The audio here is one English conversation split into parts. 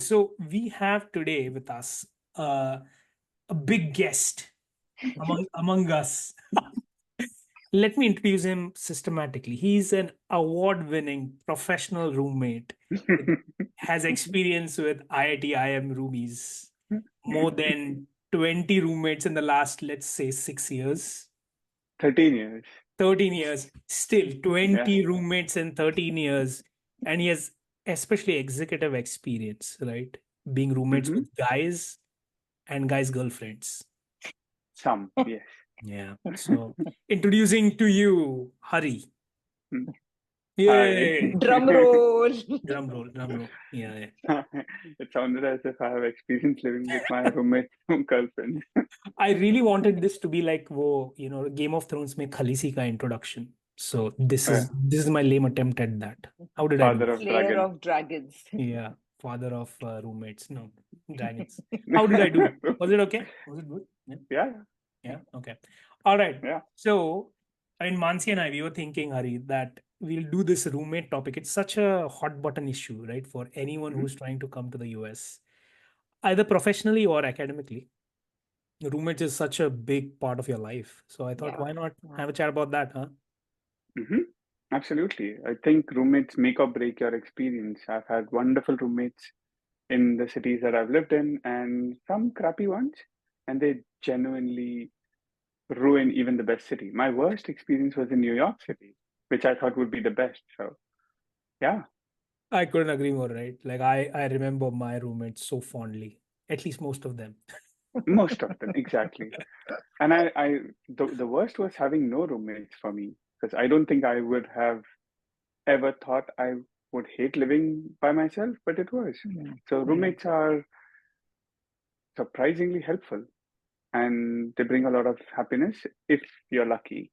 So we have today with us a big guest among us. Let me introduce him systematically. He's an award-winning professional roommate. Has experience with IIT IM roomies. More than 20 roommates in the last, let's say, 6 years. 13 years. 13 years. Still, 20 Yeah. roommates in 13 years. And he has especially executive experience, right? Being roommates Mm-hmm. with guys and guys' girlfriends. Some, yes. Yeah. So introducing to you, Hari. Hi. Yay! Drum roll. Drum roll, drum roll. Yeah, It sounded as if I have experience living with my roommate girlfriend. I really wanted this to be like, wo, Game of Thrones mein Khaleesi ka introduction. So this Yeah. is my lame attempt at that. How did I do? Father of Slayer Dragon. of dragons. Yeah, father of roommates. No, dragons. How did I do? Was it okay? Was it good? Yeah. Yeah. Yeah. Okay. All right. Yeah. So, Mansi and I, we were thinking, Hari, that we'll do this roommate topic. It's such a hot button issue, right? For anyone Mhm. who's trying to come to the US, either professionally or academically. Roommates is such a big part of your life. So I thought, Yeah. why not have a chat about that, huh? Mm-hmm. Absolutely. I think roommates make or break your experience. I've had wonderful roommates in the cities that I've lived in and some crappy ones, and they genuinely ruin even the best city. My worst experience was in New York City, which I thought would be the best. So, yeah, I couldn't agree more, right? Like I remember my roommates so fondly, at least most of them. most of them, exactly. And the worst was having no roommates for me because I don't think I would have ever thought I would hate living by myself, but it was. So roommates are surprisingly helpful and they bring a lot of happiness if you're lucky.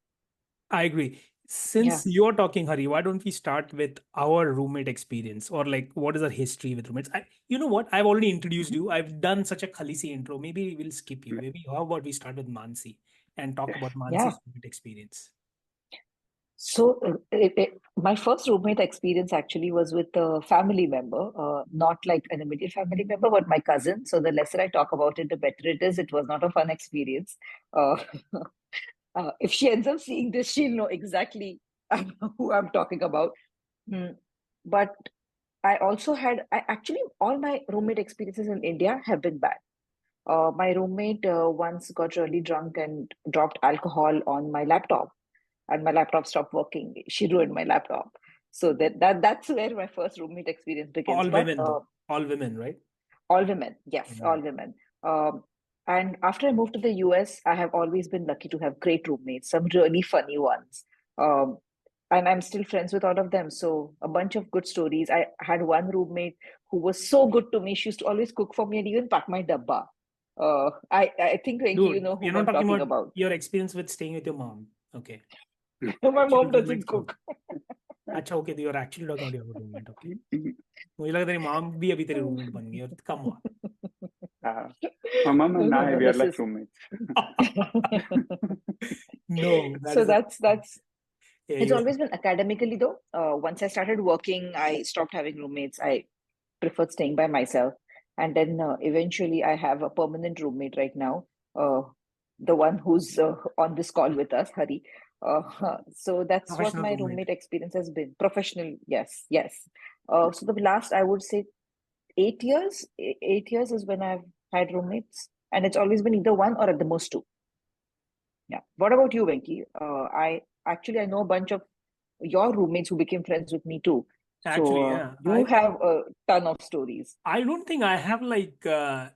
I agree. Yeah. Since you're talking, Hari, why don't we start with our roommate experience or like what is our history with roommates? You know what? I've already introduced you. I've done such a Khalisi intro. Maybe we'll skip you. Maybe how about we start with Mansi and talk Yes. about Yeah. Mansi's roommate experience? So my first roommate experience actually was with a family member, not like an immediate family member, but my cousin. So the lesser I talk about it, the better it is. It was not a fun experience. Uh, if she ends up seeing this, she'll know exactly who I'm talking about. But I also actually, all my roommate experiences in India have been bad. My roommate once got really drunk and dropped alcohol on my laptop, and my laptop stopped working. She ruined my laptop. So that's where my first roommate experience begins. All But women though. All women, right? all women, yes, Yeah. all women. And after I moved to the US, I have always been lucky to have great roommates, some really funny ones. Um, and I'm still friends with all of them. So a bunch of good stories. I had one roommate who was so good to me. She used to always cook for me and even pack my dabba. I think, Venki, you Dude, know you're whom not I'm talking talking about about. your experience with staying with your mom. Okay. My Actual mom roommates doesn't को cook. अच्छा okay तो you're actually talking about your roommate. Okay. मुझे लगा तेरी mom भी अभी तेरी roommate बन गई और come on. My mom and No, I, no, we are this like is roommates. No, that so is a that's yeah, it's you always been academically though. Once I started working, I stopped having roommates. I preferred staying by myself, and then eventually I have a permanent roommate right now. The one who's on this call with us, Hari. So that's what professional my roommate. roommate experience has been. Professional, yes, yes. So the last, I would say, 8 years. 8 years is when I've had roommates, and it's always been either one or at the most two. Yeah. What about you, Venki? I know a bunch of your roommates who became friends with me too. Actually, So yeah. you have a ton of stories. I don't think I have like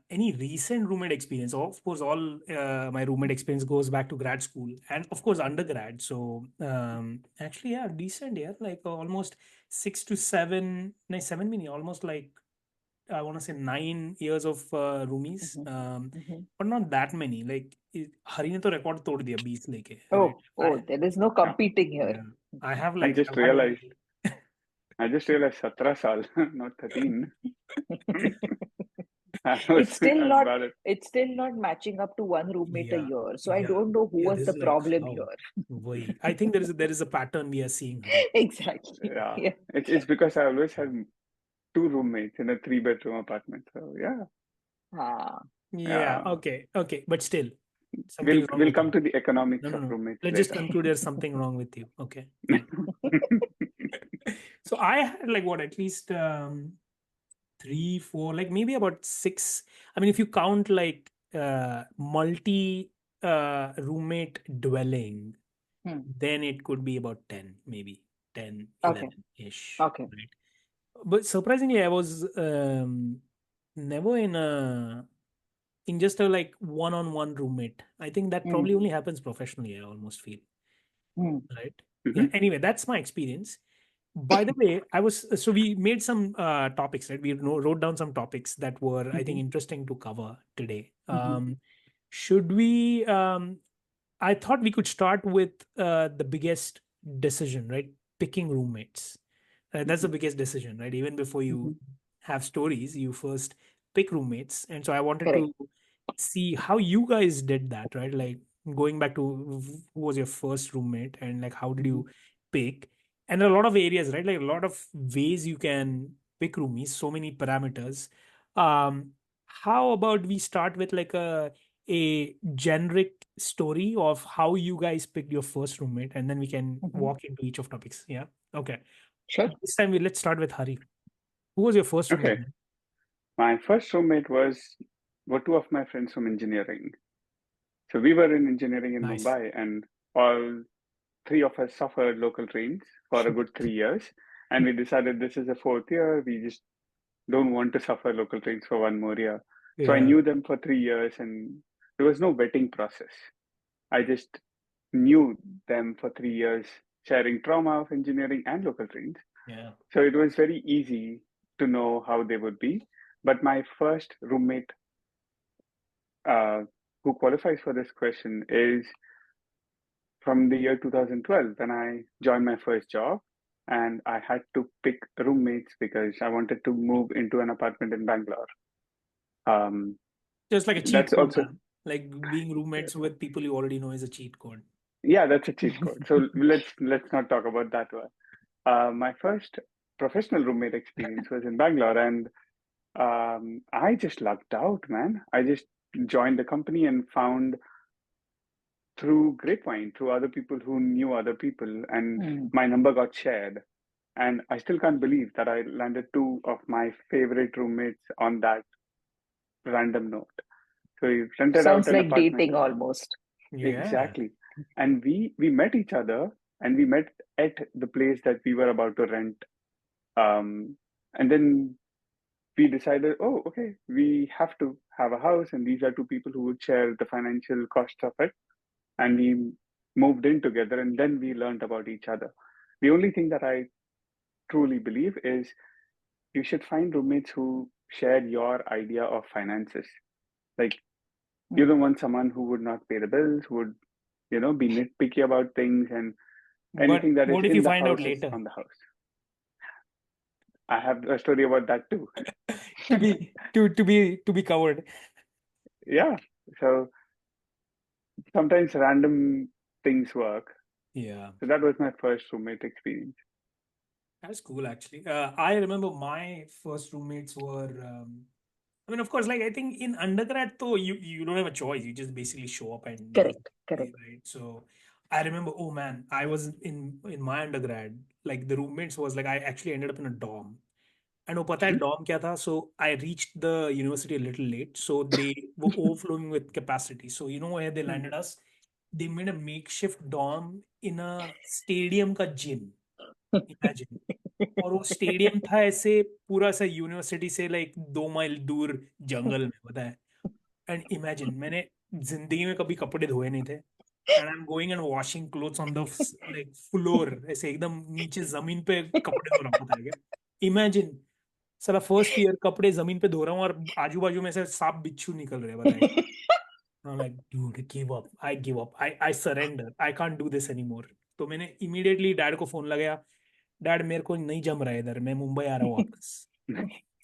any recent roommate experience. Of course, all my roommate experience goes back to grad school and of course undergrad. So actually, yeah, decent, yeah, like almost 6 to 7, no, 7 meaning almost like I want to say 9 years of roomies, but not that many. Like Hari ने तो record तोड़ दिया 20 लेके, right? Oh, there is no Yeah. competing here. Yeah, I have I like just I've had realized, only 17 saal, not 13. I was, It's still I was not about it. it's still not matching up to one roommate a yeah, year. So I yeah, don't know who yeah. was This the is like problem how here. why I think there is a pattern we are seeing, Hari. Exactly. Yeah. Yeah. It's because I always had two roommates in a three-bedroom apartment. So yeah, Ah, Yeah, yeah. okay, but still, We'll something's wrong we'll with come you. to the No, economics no, of no. roommates Let's just later. conclude there's something wrong with you. Okay, fine. So I had like what, at least three, four, like maybe about six. I mean, if you count like multi roommate dwelling, hmm. then it could be about 10, maybe 10, Okay, 11-ish, okay. right? But surprisingly, I was never in just a like one-on-one roommate. I think that Hmm, probably only happens professionally, I almost feel, hmm, right? Yeah. Mhm, Anyway, that's my experience. By the way, so we made some topics, right? We wrote down some topics that were, I think, mhm, interesting to cover today. mhm, Should we? I thought we could start with the biggest decision, right? Picking roommates. That's the mhm, biggest decision, right? Even before you mhm. have stories, you first pick roommates. And so I wanted Correct. to see how you guys did that, right? Like going back to who was your first roommate and like how did Mhm, you pick? And there are a lot of areas, right? Like a lot of ways you can pick roomies, so many parameters. Um, how about we start with like a generic story of how you guys picked your first roommate, and then we can mhm. walk into each of topics. Yeah. Okay. Sure. This time let's start with Hari. Who was your first roommate? Okay. My first roommate were two of my friends from engineering. So we were in engineering in Nice. Mumbai, and all three of us suffered local trains for a good 3 years. And we decided this is the fourth year. We just don't want to suffer local trains for one more year. So I Yeah. knew them for 3 years, and there was no vetting process. I just knew them for 3 years, sharing trauma of engineering and local trains. Yeah. So it was very easy to know how they would be. But my first roommate, uh, who qualifies for this question, is from the year 2012 when I joined my first job. And I had to pick roommates because I wanted to move into an apartment in Bangalore. Um, Just like a cheat that's code, also, man. Like being roommates with people you already know is a cheat code. yeah, that's a cheat code. So let's not talk about that one. My first professional roommate experience was in Bangalore, and I just lucked out, man. I just joined the company and found through grapevine, through other people who knew other people, and Hmm. my number got shared. And I still can't believe that I landed two of my favorite roommates on that random note. So we rented out Sounds an like apartment. dating almost. Yeah. Exactly. And we met each other, and we met at the place that we were about to rent. And then we decided, oh, okay, we have to have a house, and these are two people who would share the financial costs of it. And we moved in together, and then we learned about each other. The only thing that I truly believe is you should find roommates who share your idea of finances. Like, you Hmm. don't want someone who would not pay the bills, who would, be nitpicky about things, and But anything that is what if you in the find out house is later? on the house. I have a story about that too. To be covered. Yeah. So sometimes random things work. Yeah. So that was my first roommate experience. That's cool, actually. I remember my first roommates were, I mean, of course, like I think in undergrad, though, you don't have a choice. You just basically show up and do Correct, it, correct. right? So I remember, oh man, I was in my undergrad, like the roommates was like I actually ended up in a dorm. And वो पता है Mhm. dorm क्या था? So I reached the university a little late, so they were overflowing with capacity. So you know where they Hmm. landed us? They made a makeshift dorm in a stadium का gym. Imagine. और वो stadium था ऐसे पूरा सा university से like 2 mile दूर जंगल में पता है एंड इमेजिन मैंने जिंदगी में कभी कपड़े धोए नहीं थे and I am going and washing clothes on the like floor ऐसे एकदम नीचे जमीन पे कपड़े धो रहा हूँ पता है क्या इमेजिन साला फर्स्ट ईयर कपड़े जमीन पे धो रहा हूँ और आजू बाजू में से सांप बिच्छू निकल रहे हैं बताए I'm like, dude, give up. I give up. I surrender. I can't do this anymore. तो मैंने immediately डैड को फोन लगाया डैड मेरे को नहीं जम रहा है इधर मैं मुंबई आ रहा हूँ वापस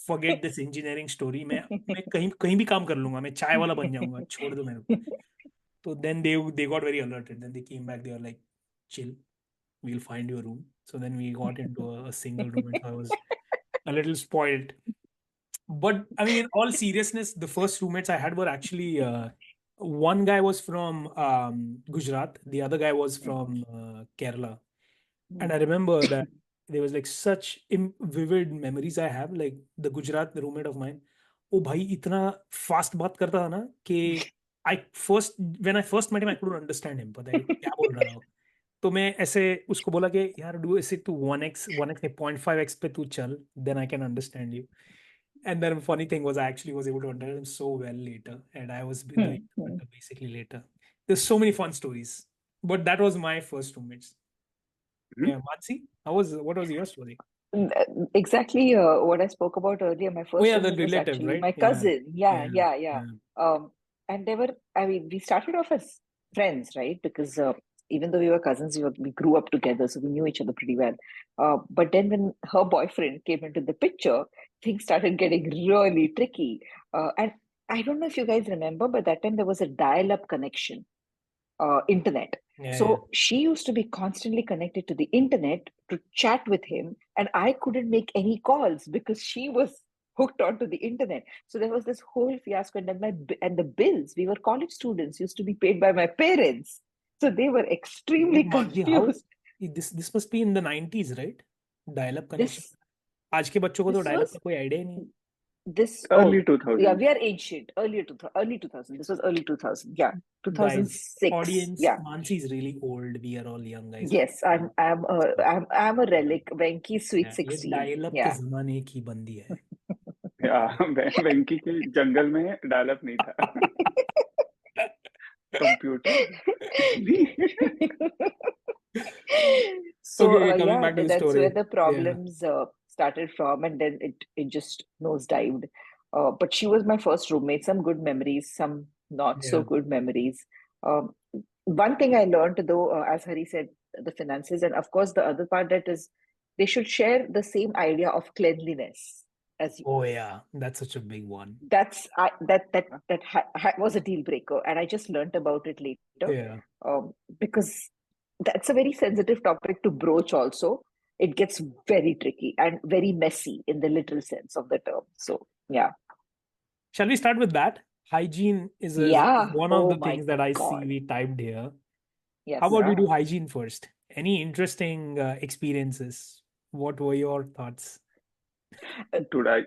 फॉरगेट दिस इंजीनियरिंग स्टोरी मैं कहीं कहीं भी काम कर लूंगा मैं चाय वाला बन जाऊंगा छोड़ दो मेरे को तो then they got very alerted then they came back they were like chill we'll find your room so then we got into a single room and so I was a little spoiled. But I mean, in all seriousness, the first roommates I had were actually one guy was from Gujarat, the other guy was from Kerala. And I remember that there was like such vivid memories I have. Like the Gujarat roommate of mine, oh भाई इतना fast बात करता था ना कि I first when I first met him I couldn't understand him. पता है क्या बोल रहा था वो. तो मैं ऐसे उसको बोला कि यार डू ऐसे तू 1x नहीं 0.5x पे तू चल, then I can understand you. And then funny thing was I actually was able to understand him so well later, and I was the interpreter basically later. There's so many fun stories, but that was my first roommates. Mhm. Yeah, Mansi, what was your story? Exactly what I spoke about earlier. My Oh first yeah, the roommate was relative, actually right? my Yeah, cousin. Yeah, yeah, yeah, yeah. yeah, And they were, I mean, we started off as friends, right? Because even though we were cousins, we grew up together, so we knew each other pretty well. But then when her boyfriend came into the picture, things started getting really tricky. And I don't know if you guys remember, but that time there was a dial-up connection, internet. yeah, yeah. So she used to be constantly connected to the internet to chat with him, and I couldn't make any calls because she was hooked onto the internet. So there was this whole fiasco, and then and the bills. We were college students, used to be paid by my parents, so they were extremely Wait, Mansi, how confused. this must be in the 90s, right? Dial-up connection. This आज के बच्चों को तो this dial-up was का कोई idea ही नहीं है. this. Early Oh yeah, 2000s. we are ancient. Early 2000. This was early 2000. Yeah, Guys, 2006. audience, Yeah. Mansi is really old. We are all young guys. Yes, I'm a relic. Venki Sweet Yeah, ये 16. dial-up के Yeah. जमाने की बंदी है. या वेंकी के जंगल में dial-up नहीं था. Computer. So Okay, coming yeah, back to the that's where story. the Yeah, problems started from, and then it just nosedived. But she was my first roommate. Some good memories, some not so yeah. good memories. Um, One thing I learned though, as Hari said, the finances, and of course the other part that is they should share the same idea of cleanliness as you. Oh yeah, that's such a big one. That's was a deal breaker, and I just learned about it later, Yeah. because that's a very sensitive topic to broach. Also, it gets very tricky and very messy in the literal sense of the term. So yeah, Shall we start with that? Hygiene is yeah. one of Oh the my things that I see God, we typed here. How yes. about we Yeah, do hygiene first? Any interesting experiences? What were your thoughts? dude, I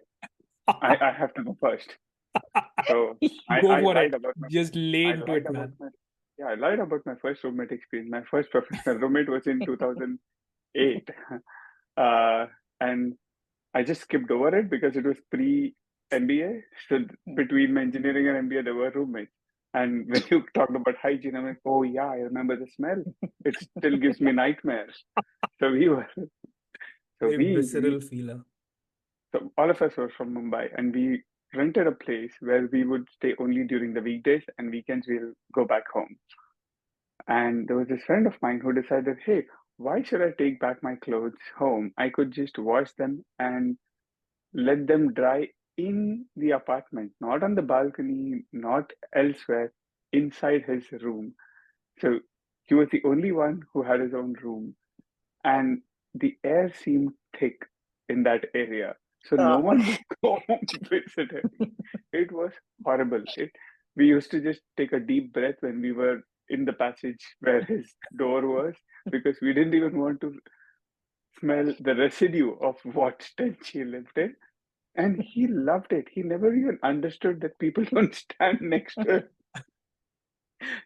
have to go first. So Go I for lied it. about my Just lay I into lied it, about man. my yeah, I lied about my first roommate experience. My first professional roommate was in 2008. Uh, and I just skipped over it because it was pre MBA. So between my engineering and MBA, there were roommates. And when you talked about hygiene, I'm like, oh yeah, I remember the smell. It still gives me nightmares. So we were, so A we visceral feeler. so all of us were from Mumbai, and we rented a place where we would stay only during the weekdays, and weekends we'll go back home. And there was this friend of mine who decided, hey, why should I take back my clothes home? I could just wash them and let them dry in the apartment, not on the balcony, not elsewhere, inside his room. So he was the only one who had his own room, and the air seemed thick in that area. So no Uh, one would go home to visit him. It was horrible. We used to just take a deep breath when we were in the passage where his door was, because we didn't even want to smell the residue of what stench he lived in. And he loved it. He never even understood that people don't stand next to him.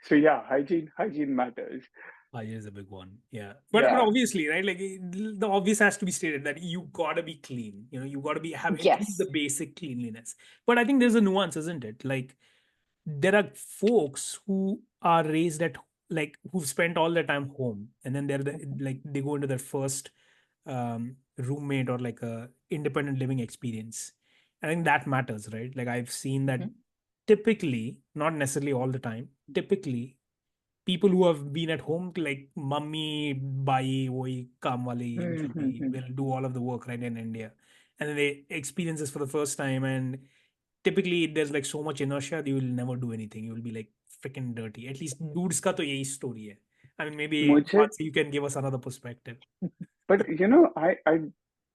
So yeah, hygiene matters. Hygiene is a big one. Yeah. But yeah. obviously, right? Like the obvious has to be stated that you gotta be clean. You know, you gotta have at least Yes. the basic cleanliness. But I think there's a nuance, isn't it? Like there are folks who are raised at like who've spent all their time home, and then like they go into their first roommate or like a independent living experience. I think that matters, right? Like I've seen that Mhm. typically, not necessarily all the time, typically people who have been at home, like mummy, bai, woi, kaam wale usually Mhm. will do all of the work right in India, and then they experience this for the first time, and typically there's like so much inertia that you will never do anything. You will be like freaking dirty. At least dudes ka to yahi story hai. I mean, maybe मुझे, once you can give us another perspective. but I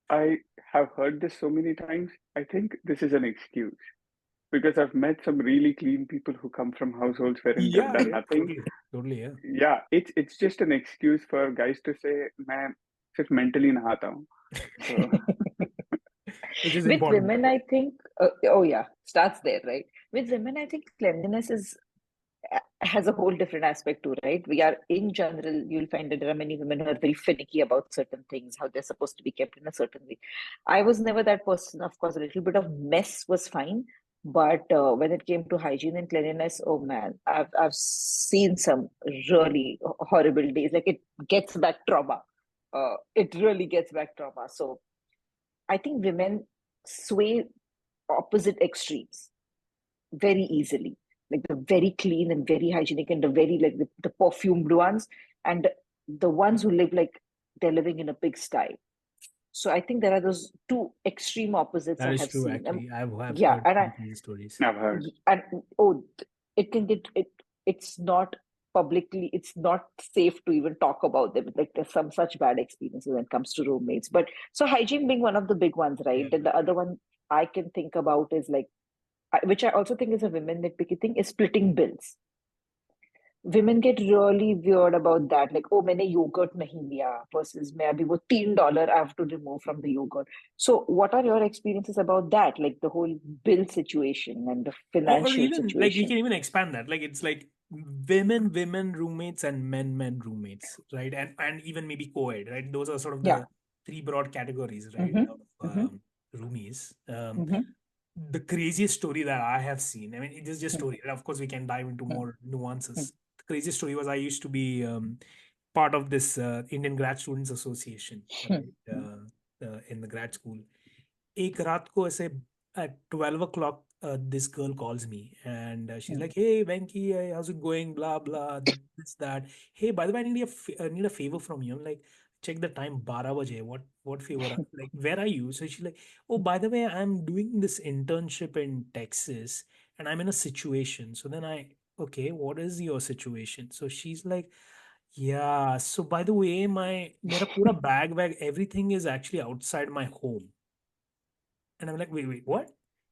I have heard this so many times. I think this is an excuse because I've met some really clean people who come from households wherein they've Yeah, done yeah, nothing. totally, totally, yeah. Yeah, it's just an excuse for guys to say, "मैं सिर्फ mentally नहाता हूँ." So, Which is With important. women, I think, oh yeah, starts there, right? With women, I think cleanliness is has a whole different aspect too, right? We are in general, you'll find that there are many women who are very finicky about certain things, how they're supposed to be kept in a certain way. I was never that person. Of course, a little bit of mess was fine, but when it came to hygiene and cleanliness, oh man, I've seen some really horrible days. Like it gets back trauma. It really gets back trauma. So I think women sway opposite extremes very easily. Like the very clean and very hygienic and the very like the perfumed ones and the ones who live like they're living in a pigsty. So I think there are those two extreme opposites That I is have true, seen. actually. I've Yeah, heard some crazy stories. I've heard. and oh, it can get it. It's not publicly. It's not safe to even talk about them. Like there's some such bad experiences when it comes to roommates. But so hygiene being one of the big ones, right? Yeah. Then the other one I can think about is like which I also think is a women nitpicky thing, is splitting bills. Women get really weird about that. Like, oh, मैंने yogurt नहीं लिया versus मैं अभी वो $3 I have to remove from the yogurt. So, what are your experiences about that? Like the whole bill situation and the Or financial even like we situation. can even expand that. Like it's like women roommates and men roommates, right? And even maybe co-ed, right? Those are sort of Yeah. the three broad categories, right? Mm-hmm. Of Mm-hmm. roomies. Mm-hmm. The craziest story that I have seen, I mean, it is just story. And of course, we can dive into more Mm-hmm. nuances. The craziest story was I used to be part of this Indian Grad Students Association, right? In the grad school. एक रात को ऐसे at 12 o'clock, this girl calls me and she's like, "Hey, Venki, how's it going? Blah, blah, this, that. Hey, by the way, I need a favor from you." I'm like, check the time, 12 baje. What favor? Like, where are you? So she's like, "Oh, by the way, I'm doing this internship in Texas and I'm in a situation." So then okay, what is your situation? So she's like, yeah, so by the way, मेरा पूरा bag, everything is actually outside my home. And I'm like, wait, what?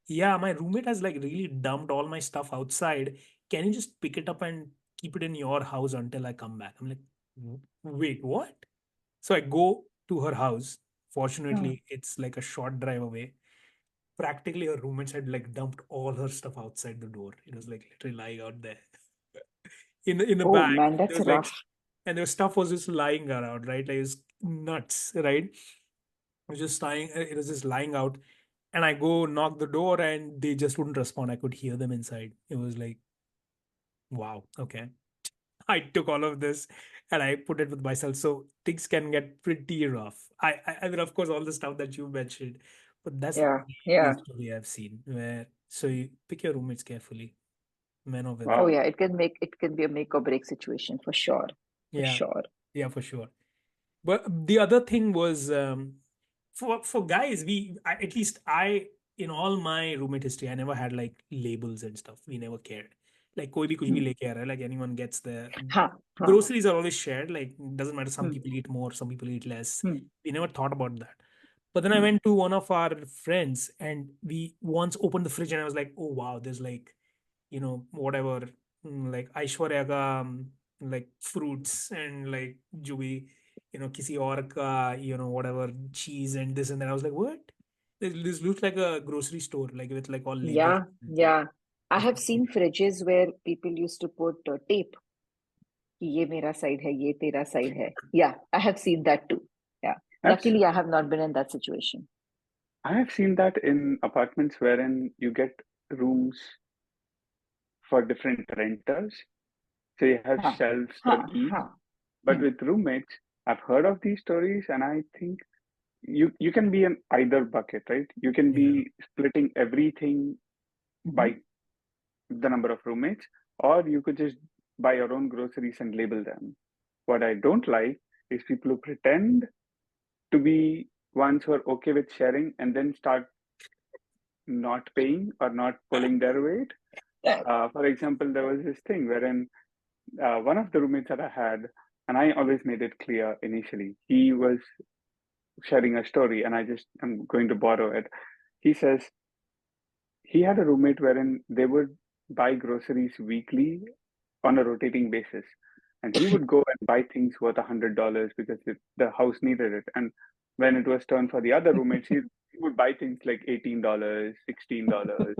Yeah, my roommate has like really dumped all my stuff outside. Can you just pick it up and keep it in your house until I come back? I'm like, Wait, what?" So I go to her house. Fortunately, it's like a short drive away. Practically, her roommates had like dumped all her stuff outside the door. It was like literally lying out there in a Oh bag. man, There that's was like, rough. and the stuff was just lying around, right? Like it was nuts, right? It was just lying out. And I go knock the door and they just wouldn't respond. I could hear them inside. It was like, wow, okay. I took all of this and I put it with myself. So things can get pretty rough. I mean, of course, all the stuff that you mentioned, but that's the Yeah. Yeah. craziest story I've seen. Where so you pick your roommates carefully, men or women. Oh Wow. yeah, it can be a make or break situation for sure. For Yeah, sure. yeah, for sure. But the other thing was for guys, at least I in all my roommate history, I never had like labels and stuff. We never cared. Like कोई भी कुछ भी Hmm. लेके आ रहा है, like anyone gets the Ha, ha. groceries are always shared. Like doesn't matter. Some Hmm. people eat more, some people eat less. Hmm. We never thought about that. But then I Hmm. went to one of our friends and we once opened the fridge and I was like, oh wow, there's like whatever, like Aishwarya ka like fruits and like जो भी किसी और का whatever cheese and this and that. I was like, what? This looks like a grocery store, like with like all labels Yeah, and everything. yeah. I Of have course. seen fridges where people used to put tape कि ये मेरा side है, ये तेरा side है. Yeah, I have seen that too. Yeah. That's Luckily, I have not been in that situation. I have seen that in apartments wherein you get rooms for different renters. So you have Huh. shelves for Huh. each. Huh. But Hmm. with roommates, I've heard of these stories, and I think you can be in either bucket, right? You can Yeah. be splitting everything Mm-hmm. by the number of roommates, or you could just buy your own groceries and label them. What I don't like is people who pretend to be ones who are okay with sharing and then start not paying or not pulling their weight. For example, there was this thing wherein one of the roommates that I had, and I always made it clear initially, he was sharing a story, and I'm going to borrow it. He says he had a roommate wherein they would buy groceries weekly on a rotating basis. And he would go and buy things worth $100 because the house needed it. And when it was turn for the other roommates, he would buy things like $18, $16.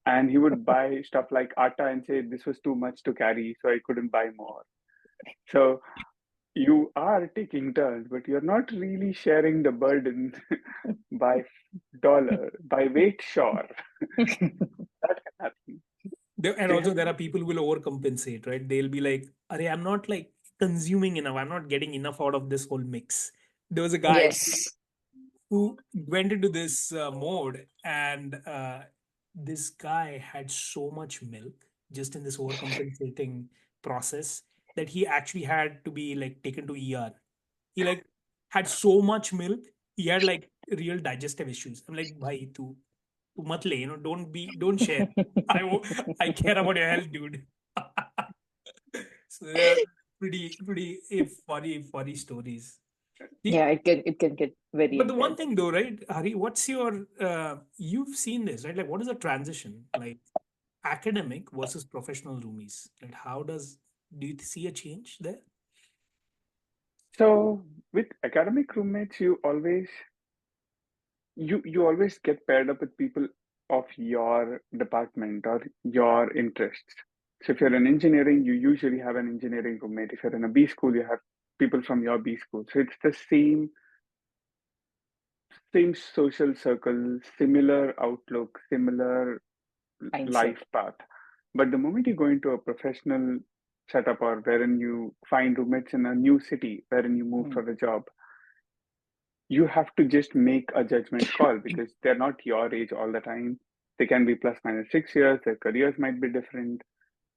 And he would buy stuff like atta and say, this was too much to carry, so I couldn't buy more. So you are taking turns, but you're not really sharing the burden by by weight, sure. That can happen. And They also have there are people who will overcompensate, right? They'll be like, "Arey, I'm not like consuming enough. I'm not getting enough out of this whole mix." There was a guy Yes. who went into this mode, and this guy had so much milk just in this overcompensating process that he actually had to be like taken to ER. He like had so much milk, he had like real digestive issues. I'm like, bhai, tu mat le, don't share. I care about your health, dude. So they're pretty funny stories. The, Yeah, it can get very but the one intense. thing though, right, Hari, what's your you've seen this, right? Like what is the transition? Like academic versus professional roomies. Like do you see a change there? So with academic roommates, you always get paired up with people of your department or your interests. So if you're in engineering, you usually have an engineering roommate. If you're in a B school, you have people from your B school. So it's the same social circle, similar outlook, similar Mindset. life path. But the moment you go into a professional setup or wherein you find roommates in a new city, wherein you move Mm. for a job, you have to just make a judgment call because they're not your age all the time. They can be plus minus 6 years, their careers might be different.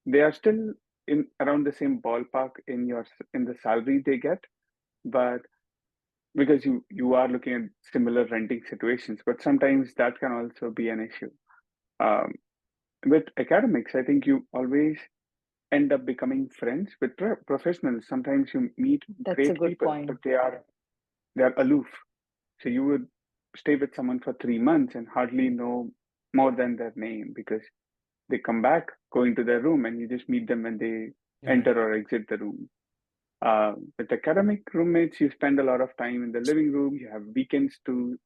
They are still in around the same ballpark in the salary they get, but because you are looking at similar renting situations, but sometimes that can also be an issue. Um, with academics, I think you always end up becoming friends with professionals. Sometimes you meet That's a great good people, but point. they are aloof. So you would stay with someone for 3 months and hardly know more than their name because they come back, go into their room, and you just meet them when they Yeah. enter or exit the room. With academic roommates, you spend a lot of time in the living room. You have weekends to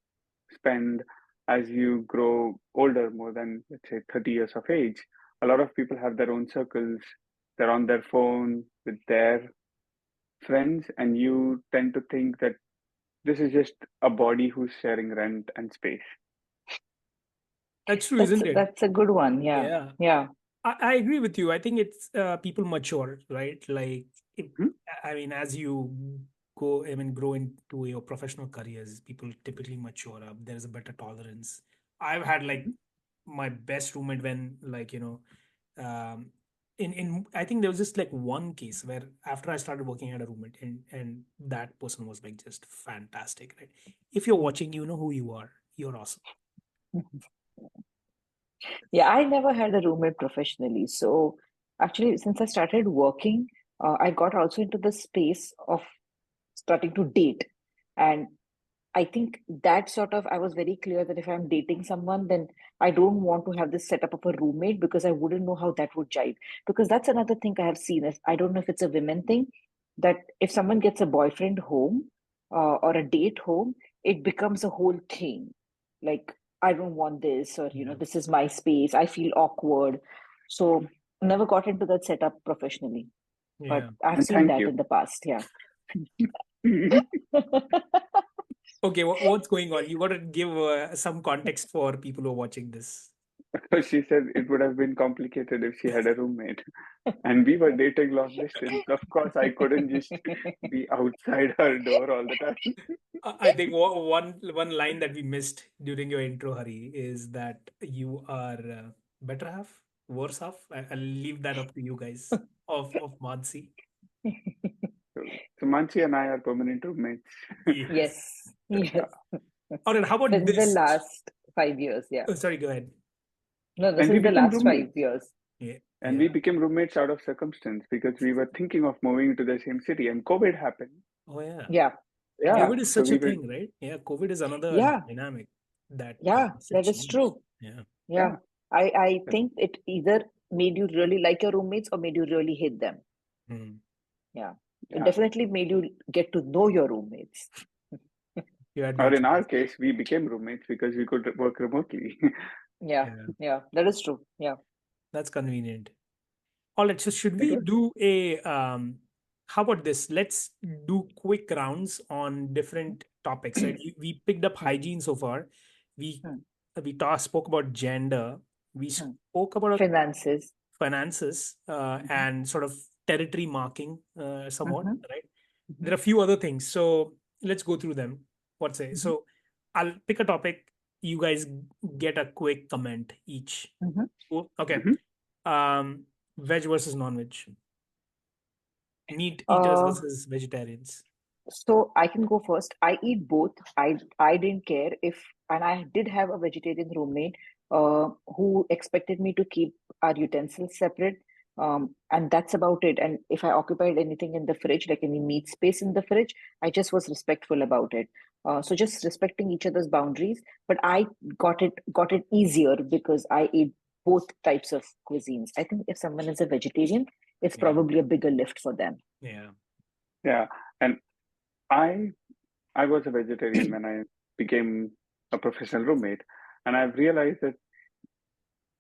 spend as you grow older, more than, let's say, 30 years of age. A lot of people have their own circles. They're on their phone with their friends, and you tend to think that this is just a body who's sharing rent and space. That's true, That's isn't it? that's a good one. Yeah. Yeah. Yeah. I agree with you. I think it's people mature, right? Like, it, Hmm? I mean, as you grow into your professional careers, people typically mature up. There's a better tolerance. I've had like Hmm? my best roommate when, like, um, in I think there was just like one case where after I started working, I had a roommate, and that person was like just fantastic, right? If you're watching, you know who you are. You're awesome. Yeah, I never had a roommate professionally. So actually, since I started working, I got also into the space of starting to date. And I think that sort of, I was very clear that if I'm dating someone, then I don't want to have this setup of a roommate because I wouldn't know how that would jive. Because that's another thing I have seen is I don't know if it's a women thing, that if someone gets a boyfriend home or a date home, it becomes a whole thing. Like, I don't want this, or, Yeah. this is my space. I feel awkward. So never got into that setup professionally. But Yeah. I've And seen thank that you. in the past. Yeah. Okay, what's going on? You got to give some context for people who are watching this. She said it would have been complicated if she had a roommate. And we were dating long distance. Of course, I couldn't just be outside her door all the time. I think one line that we missed during your intro, Hari, is that you are better half, worse half. I'll leave that up to you guys of Mansi. So Manchi and I are permanent roommates. Yes. Yes. Yes. All right. How about Since the this? last 5 years. Yeah. Oh, sorry. Go ahead. No, no, And we since the became last five roommates. years. Yeah. And we Yeah. became roommates out of circumstance because we were thinking of moving to the same city and COVID happened. Oh yeah. Yeah. Yeah, COVID is so such we a were, thing, right? Yeah, COVID is another Yeah, dynamic that yeah, makes it that is change. true. Yeah. Yeah. yeah. I think it either made you really like your roommates or made you really hate them. Mm. Yeah. It Yeah. definitely made you get to know your roommates. You had no Or in our choice. case, we became roommates because we could work remotely. Yeah, Yeah, yeah, that is true. Yeah. that's convenient. All right, so should It we was. do a how about this? Let's do quick rounds on different topics, right? We picked up Hmm, hygiene so far. We hmm, spoke about gender. We hmm. spoke about Finances. finances Hmm, and sort of territory marking somewhat, hmm, right? hmm, There are a few other things. So let's go through them. What say? hmm, So I'll pick a topic. You guys get a quick comment each. hmm. Cool. Okay. Mhm. Um, veg versus non-veg. Meat eaters Uh, versus vegetarians. So I can go first. I eat both. I didn't care if, and I did have a vegetarian roommate who expected me to keep our utensils separate. And that's about it. And if I occupied anything in the fridge, like any meat space in the fridge, I just was respectful about it. So just respecting each other's boundaries. But I got it easier because I ate both types of cuisines. I think if someone is a vegetarian, it's Yeah. probably a bigger lift for them. Yeah. Yeah. And I I was a vegetarian when I became a professional roommate. And I've realized that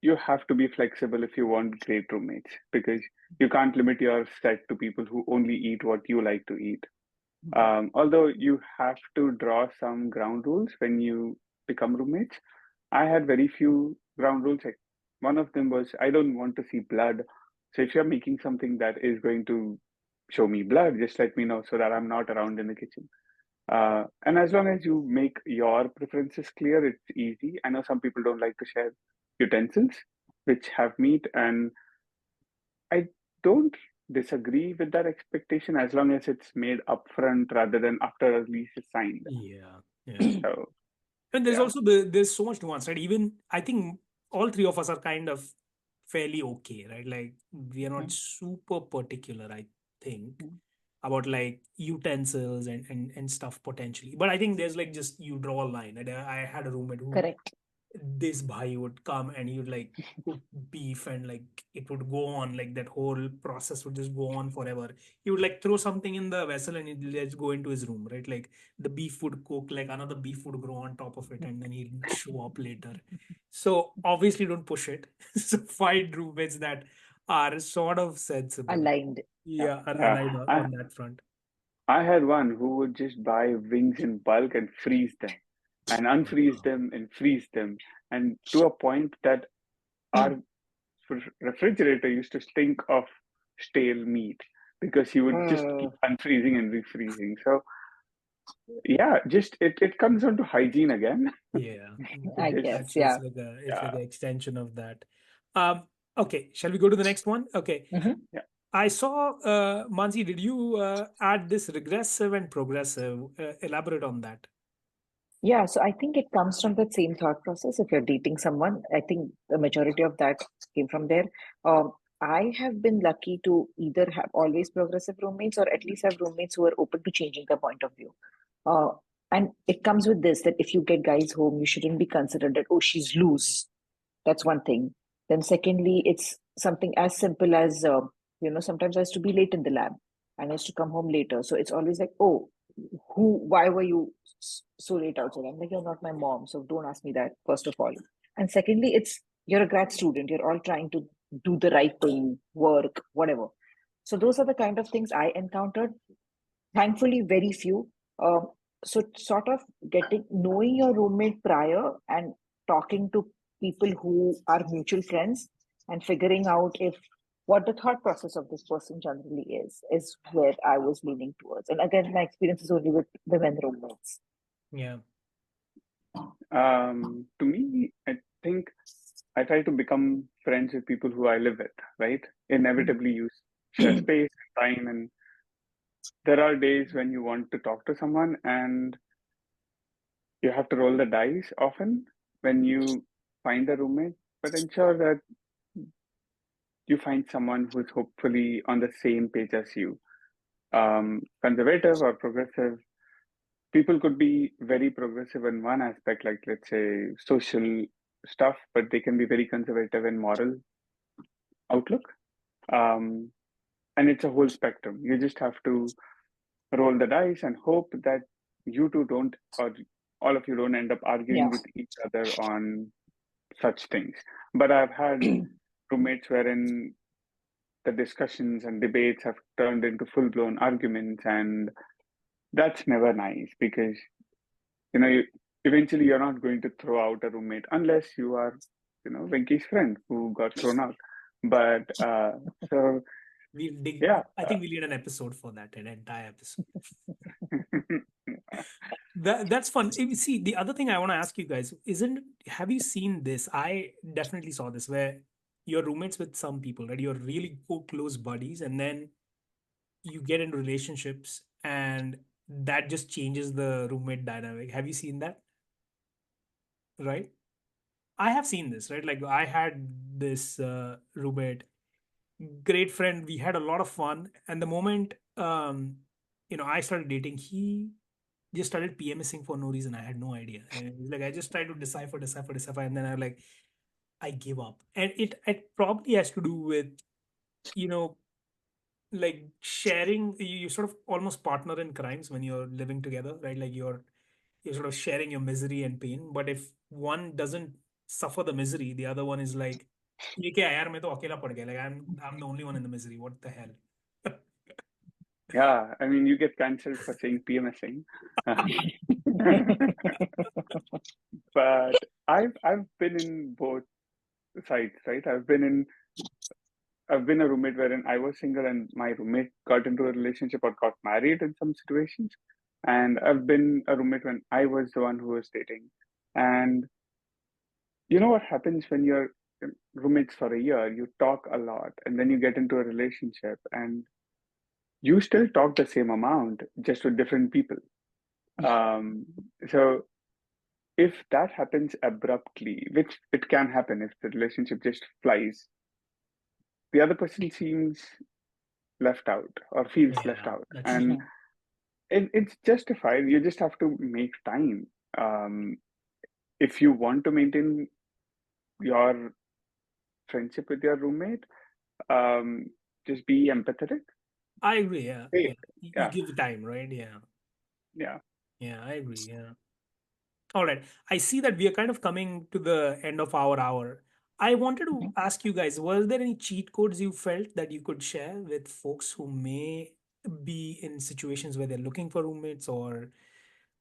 you have to be flexible if you want great roommates because you can't limit your set to people who only eat what you like to eat. Mhm. Although you have to draw some ground rules when you become roommates, I had very few ground rules. Like one of them was I don't want to see blood. So if you're making something that is going to show me blood, just let me know so that I'm not around in the kitchen. And as long as you make your preferences clear, it's easy. I know some people don't like to share utensils which have meat, and I don't disagree with that expectation as long as it's made upfront rather than after a lease is signed. Yeah. Yeah. So, And there's yeah. also there's so much nuance, right? Even I think all three of us are kind of fairly okay, right? Like we are not Mhm. super particular, I think, Mhm. about like utensils and stuff potentially. But I think there's like just you draw a line. And I had a roommate who Correct. this bhai would come and he would like cook beef and like it would go on like that whole process would just go on forever. He would like throw something in the vessel and he'd let's go into his room, right? Like the beef would cook, like another beef would grow on top of it and then he'd show up later. So obviously don't push it. So find roommates that are sort of sensible. Aligned. Yeah. Yeah, are Yeah. aligned I, on that front. I had one who would just buy wings in bulk and freeze them and unfreeze Wow. them and freeze them. And to a point that our refrigerator used to stink of stale meat because he would just keep Uh, unfreezing and refreezing. So yeah, just it comes down to hygiene again. Yeah, It I just guess. that's Yeah. it's like yeah, an extension of that. Um, okay, shall we go to the next one? Okay, Mhm. yeah. I saw Mansi, did you add this regressive and progressive? Elaborate on that. Yeah. So I think it comes from that same thought process. If you're dating someone, I think the majority of that came from there. I have been lucky to either have always progressive roommates or at least have roommates who are open to changing their point of view. Uh, and it comes with this that if you get guys home, you shouldn't be considered that, oh, she's loose. That's one thing. Then, secondly, it's something as simple as, sometimes I used to be late in the lab and I used to come home later. So it's always like, oh, why were you so late outside? I'm like, you're not my mom. So don't ask me that, first of all. And secondly, you're a grad student. You're all trying to do the right thing, work, whatever. So those are the kind of things I encountered. Thankfully, very few. So sort of knowing your roommate prior and talking to people who are mutual friends and figuring out if what the thought process of this person generally is where I was leaning towards. And again, my experience is only with women roommates. Yeah, To me, I think I try to become friends with people who I live with, right? Inevitably, you share space, time, and there are days when you want to talk to someone and you have to roll the dice often when you find a roommate, but ensure that you find someone who's hopefully on the same page as you, conservative or progressive. people could be very progressive in one aspect, like let's say social stuff, but they can be very conservative in moral outlook. Um, and it's a whole spectrum. You just have to roll the dice and hope that you two don't, or all of you don't end up Yeah. arguing with each other on such things. But I've had roommates wherein the discussions and debates have turned into full blown arguments, and that's never nice because you eventually you're not going to throw out a roommate unless you are Venki's friend who got thrown out. But so We'll dig. yeah. I think we'll need an episode for that, an entire episode. uh, That's fun. See, the other thing I want to ask you guys isn't, have you seen this? I definitely saw this where you're roommates with some people, right? You're really close buddies, and then you get into relationships, and that just changes the roommate dynamic. Have you seen that? Right? I have seen this, right? Like I had this roommate, great friend. We had a lot of fun, and the moment I started dating, he just started PMSing for no reason. I had no idea. And it was like I just tried to decipher, and then I give up. And it probably has to do with, you know, like sharing. You sort of almost partner in crimes when you're living together, right? Like you're sort of sharing your misery and pain. But if one doesn't suffer the misery, the other one is like, ये क्या है यार, मैं तो अकेला पड़ गया. Like I'm the only one in the misery. What the hell? yeah, I mean, you get cancelled for saying PMSing. But I've been in both sides, right? I've been a roommate wherein I was single and my roommate got into a relationship or got married in some situations. And I've been a roommate when I was the one who was dating. And you know what happens when you're roommates for a year, you talk a lot and then you get into a relationship and you still talk the same amount, just with different people. Um, so if that happens abruptly, which it can happen if the relationship just flies, the other person seems left out or feels left Yeah, out. that's true. And it's justified. You just have to make time. Um, if you want to maintain your friendship with your roommate, um, just be empathetic. I agree. Yeah, Hey, yeah. You yeah, give time, right? Yeah, yeah. yeah. I agree. Yeah. All right. I see that we are kind of coming to the end of our hour. I wanted to ask you guys, was there any cheat codes you felt that you could share with folks who may be in situations where they're looking for roommates or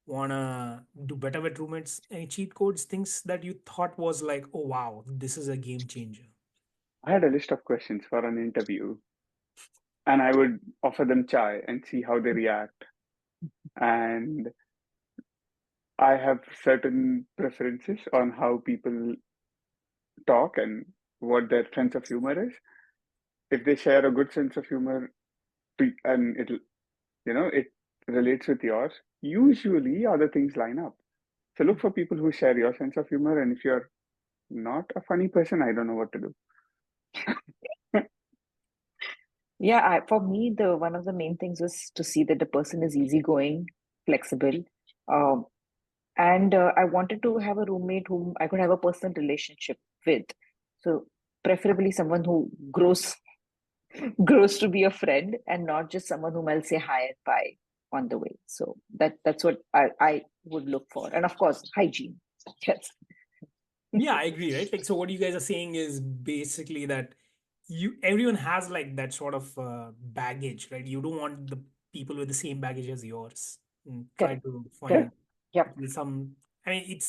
wanna do better with roommates? Any cheat codes, things that you thought was like, oh wow, this is a game changer? I had a list of questions for an interview, and I would offer them chai and see how they react. And I have certain preferences on how people talk and what their sense of humor is. If they share a good sense of humor and it relates with yours, usually other things line up. So look for people who share your sense of humor, and if you're not a funny person, I don't know what to do. Yeah, for me, the one of the main things was to see that the person is easygoing, flexible, um, and I wanted to have a roommate whom I could have a personal relationship with. So preferably someone who grows to be a friend and not just someone whom I'll say hi and bye on the way. So that's what I would look for, and of course, hygiene. Yes. Yeah, I agree, right? Like, so what you guys are saying is basically that everyone has like that sort of baggage, right? You don't want the people with the same baggage as yours. Try Correct. to find Correct. Yep. some. I mean,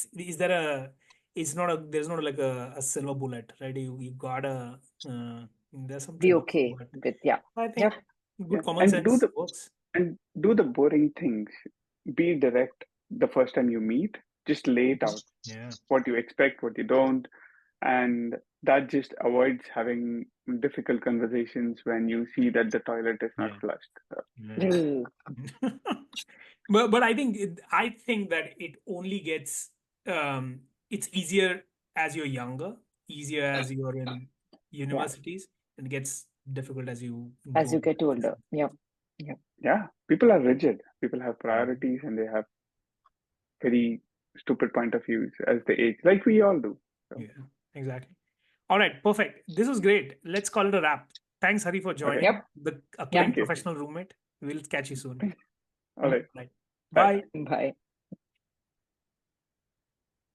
there's not like a silver bullet, right? You gotta there's some Be trade-offs, okay but with, yeah. I Yep. think good Yeah, common sense works. and do the boring things. Be direct the first time you meet. Just lay it out. Yeah, What you expect, what you don't, and that just avoids having difficult conversations when you see that the toilet is not yeah, flushed. So, yeah. Mm. But I think that it only gets it's easier as you're younger, easier as you're in Yeah. universities, and it gets difficult as you As grow you in get life. older. Yep. Yep. yeah, people are rigid. People have Mhm. priorities and they have very stupid point of views as they age, like we all do. So, Yeah, exactly. All right, perfect. This was great. Let's call it a wrap. Thanks, Hari, for okay. joining. Yep. The Yeah. acclaimed Thank you. professional roommate. We'll catch you soon. All right. Right. Bye. Bye. Bye.